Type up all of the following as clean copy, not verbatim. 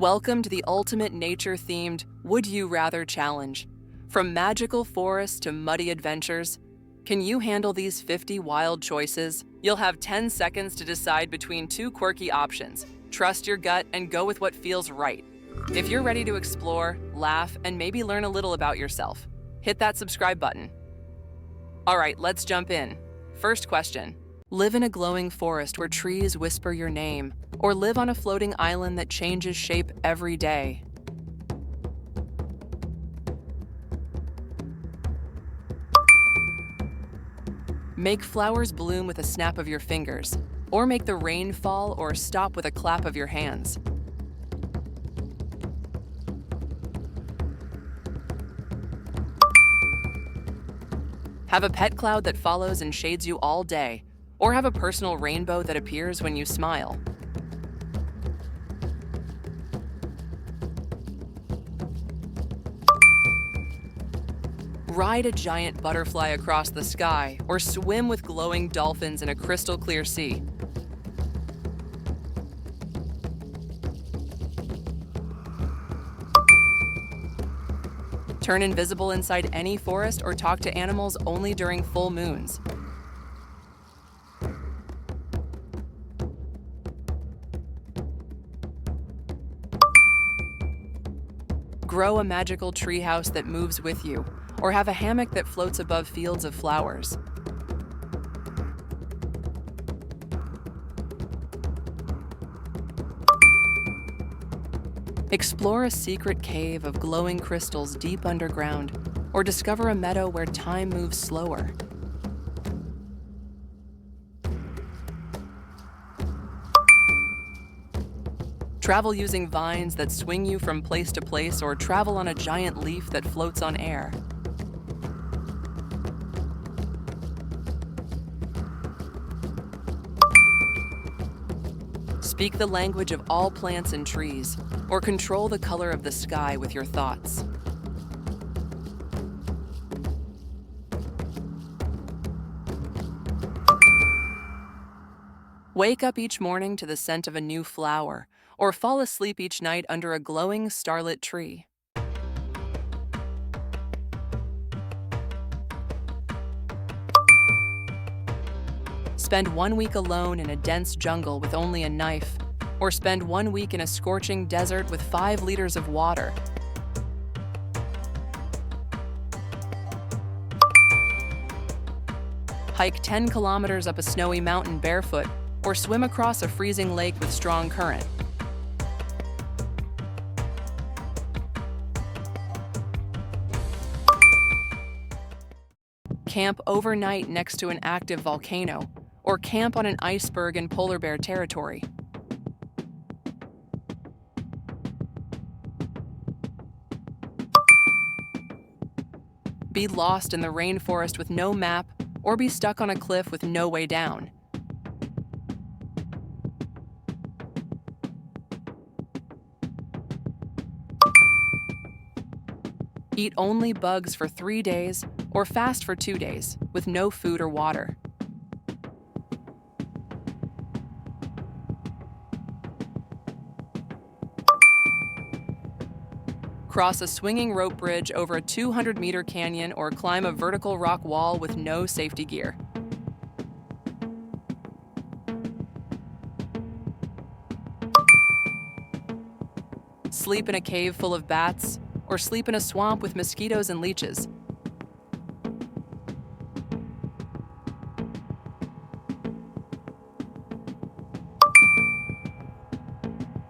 Welcome to the ultimate nature-themed Would You Rather challenge. From magical forests to muddy adventures, can you handle these 50 wild choices? You'll have 10 seconds to decide between two quirky options. Trust your gut and go with what feels right. If you're ready to explore, laugh, and maybe learn a little about yourself, hit that subscribe button. All right, let's jump in. First question. Live in a glowing forest where trees whisper your name, or live on a floating island that changes shape every day? Make flowers bloom with a snap of your fingers, or make the rain fall or stop with a clap of your hands. Have a pet cloud that follows and shades you all day, or have a personal rainbow that appears when you smile. Ride a giant butterfly across the sky, or swim with glowing dolphins in a crystal clear sea. Turn invisible inside any forest or talk to animals only during full moons. Grow a magical treehouse that moves with you, or have a hammock that floats above fields of flowers. Explore a secret cave of glowing crystals deep underground, or discover a meadow where time moves slower. Travel using vines that swing you from place to place, or travel on a giant leaf that floats on air. Speak the language of all plants and trees, or control the color of the sky with your thoughts. Wake up each morning to the scent of a new flower, or fall asleep each night under a glowing starlit tree. Spend 1 week alone in a dense jungle with only a knife, or spend 1 week in a scorching desert with 5 liters of water. Hike 10 kilometers up a snowy mountain barefoot, or swim across a freezing lake with strong current. Camp overnight next to an active volcano, or camp on an iceberg in polar bear territory. Be lost in the rainforest with no map, or be stuck on a cliff with no way down. Eat only bugs for 3 days, or fast for 2 days, with no food or water. Cross a swinging rope bridge over a 200-meter canyon, or climb a vertical rock wall with no safety gear. Sleep in a cave full of bats, or sleep in a swamp with mosquitoes and leeches.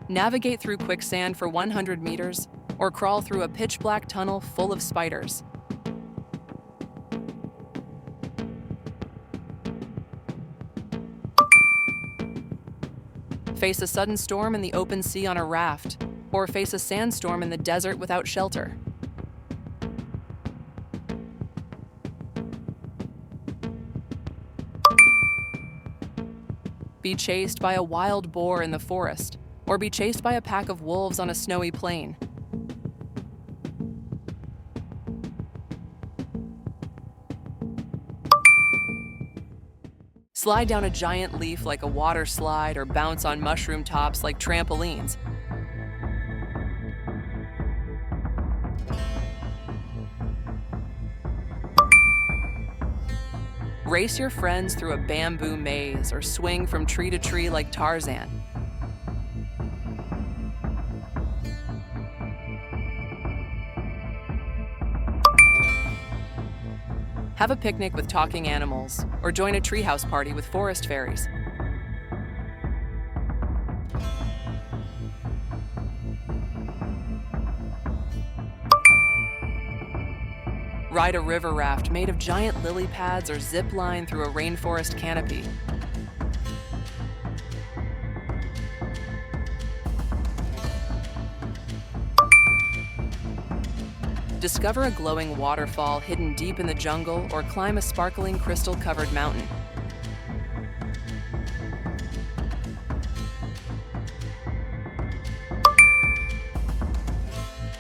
Navigate through quicksand for 100 meters, or crawl through a pitch-black tunnel full of spiders. Face a sudden storm in the open sea on a raft, or face a sandstorm in the desert without shelter. Be chased by a wild boar in the forest, or be chased by a pack of wolves on a snowy plain. Slide down a giant leaf like a water slide, or bounce on mushroom tops like trampolines. Race your friends through a bamboo maze or swing from tree to tree like Tarzan. Have a picnic with talking animals or join a treehouse party with forest fairies. Ride a river raft made of giant lily pads or zip line through a rainforest canopy. Discover a glowing waterfall hidden deep in the jungle or climb a sparkling crystal-covered mountain.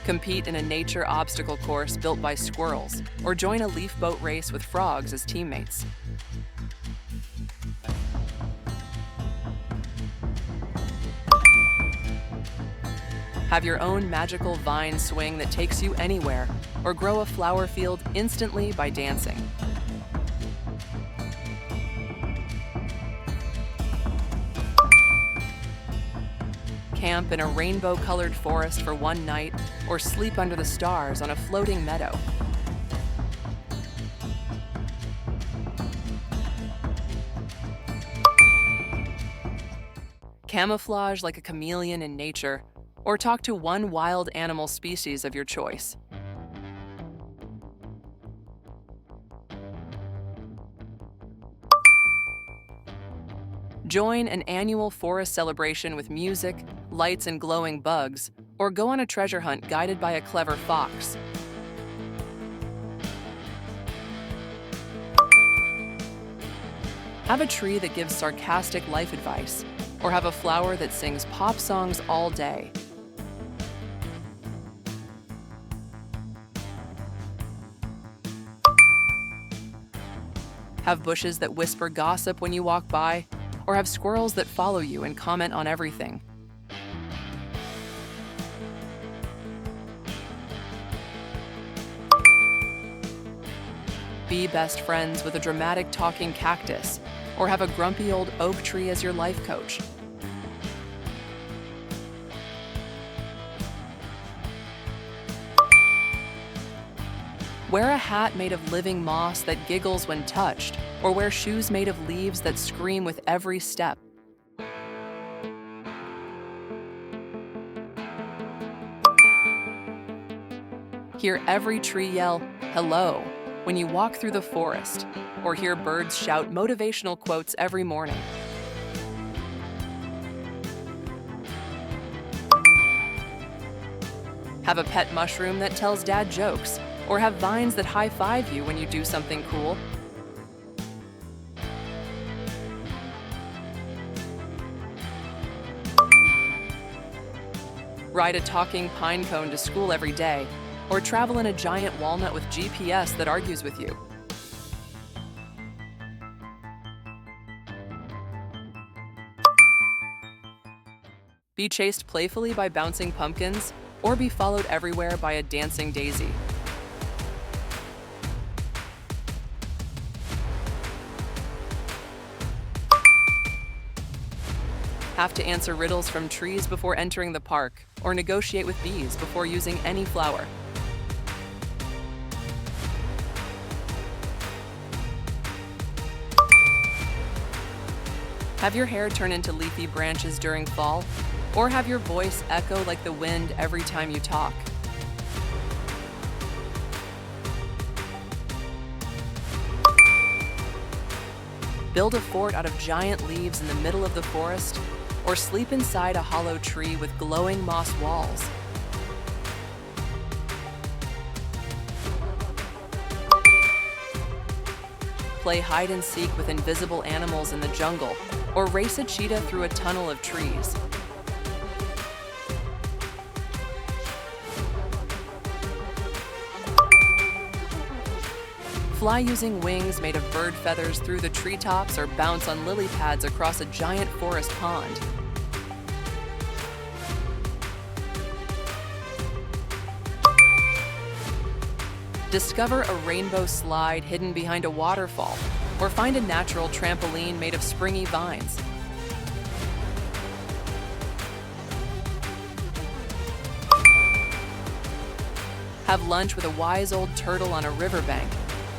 Compete in a nature obstacle course built by squirrels, or join a leaf boat race with frogs as teammates. Have your own magical vine swing that takes you anywhere, or grow a flower field instantly by dancing. Camp in a rainbow-colored forest for one night, or sleep under the stars on a floating meadow. Camouflage like a chameleon in nature, or talk to one wild animal species of your choice. Join an annual forest celebration with music, lights, and glowing bugs, or go on a treasure hunt guided by a clever fox. Have a tree that gives sarcastic life advice, or have a flower that sings pop songs all day. Have bushes that whisper gossip when you walk by, or have squirrels that follow you and comment on everything. Be best friends with a dramatic talking cactus, or have a grumpy old oak tree as your life coach. Wear a hat made of living moss that giggles when touched, or wear shoes made of leaves that scream with every step. Hear every tree yell, "Hello," when you walk through the forest, or hear birds shout motivational quotes every morning. Have a pet mushroom that tells dad jokes, or have vines that high-five you when you do something cool. Ride a talking pine cone to school every day, or travel in a giant walnut with GPS that argues with you. Be chased playfully by bouncing pumpkins, or be followed everywhere by a dancing daisy. Have to answer riddles from trees before entering the park, or negotiate with bees before using any flower. Have your hair turn into leafy branches during fall, or have your voice echo like the wind every time you talk. Build a fort out of giant leaves in the middle of the forest, or sleep inside a hollow tree with glowing moss walls. Play hide and seek with invisible animals in the jungle, or race a cheetah through a tunnel of trees. Fly using wings made of bird feathers through the treetops, or bounce on lily pads across a giant forest pond. Discover a rainbow slide hidden behind a waterfall, Or find a natural trampoline made of springy vines. Have lunch with a wise old turtle on a riverbank,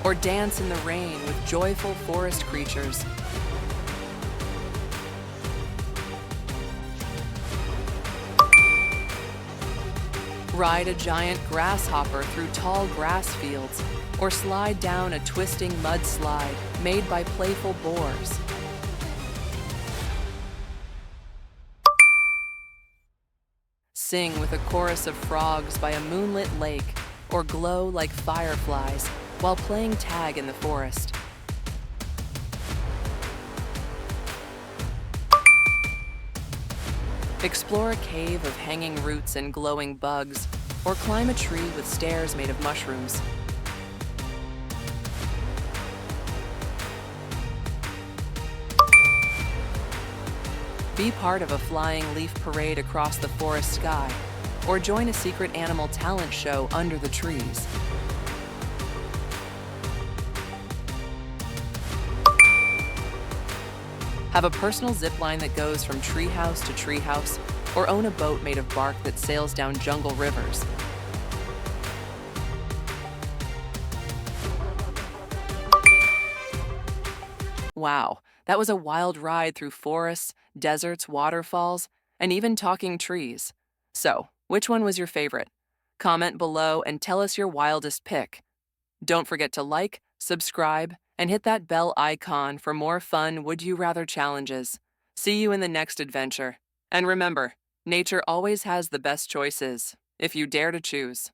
or dance in the rain with joyful forest creatures. Ride a giant grasshopper through tall grass fields, or slide down a twisting mudslide made by playful boars. Sing with a chorus of frogs by a moonlit lake, or glow like fireflies while playing tag in the forest. Explore a cave of hanging roots and glowing bugs, or climb a tree with stairs made of mushrooms. Be part of a flying leaf parade across the forest sky, or join a secret animal talent show under the trees. Have a personal zip line that goes from treehouse to treehouse, or own a boat made of bark that sails down jungle rivers. Wow, that was a wild ride through forests, deserts, waterfalls, and even talking trees. So, which one was your favorite? Comment below and tell us your wildest pick. Don't forget to like, subscribe, and hit that bell icon for more fun Would You Rather challenges. See you in the next adventure. And remember, nature always has the best choices, if you dare to choose.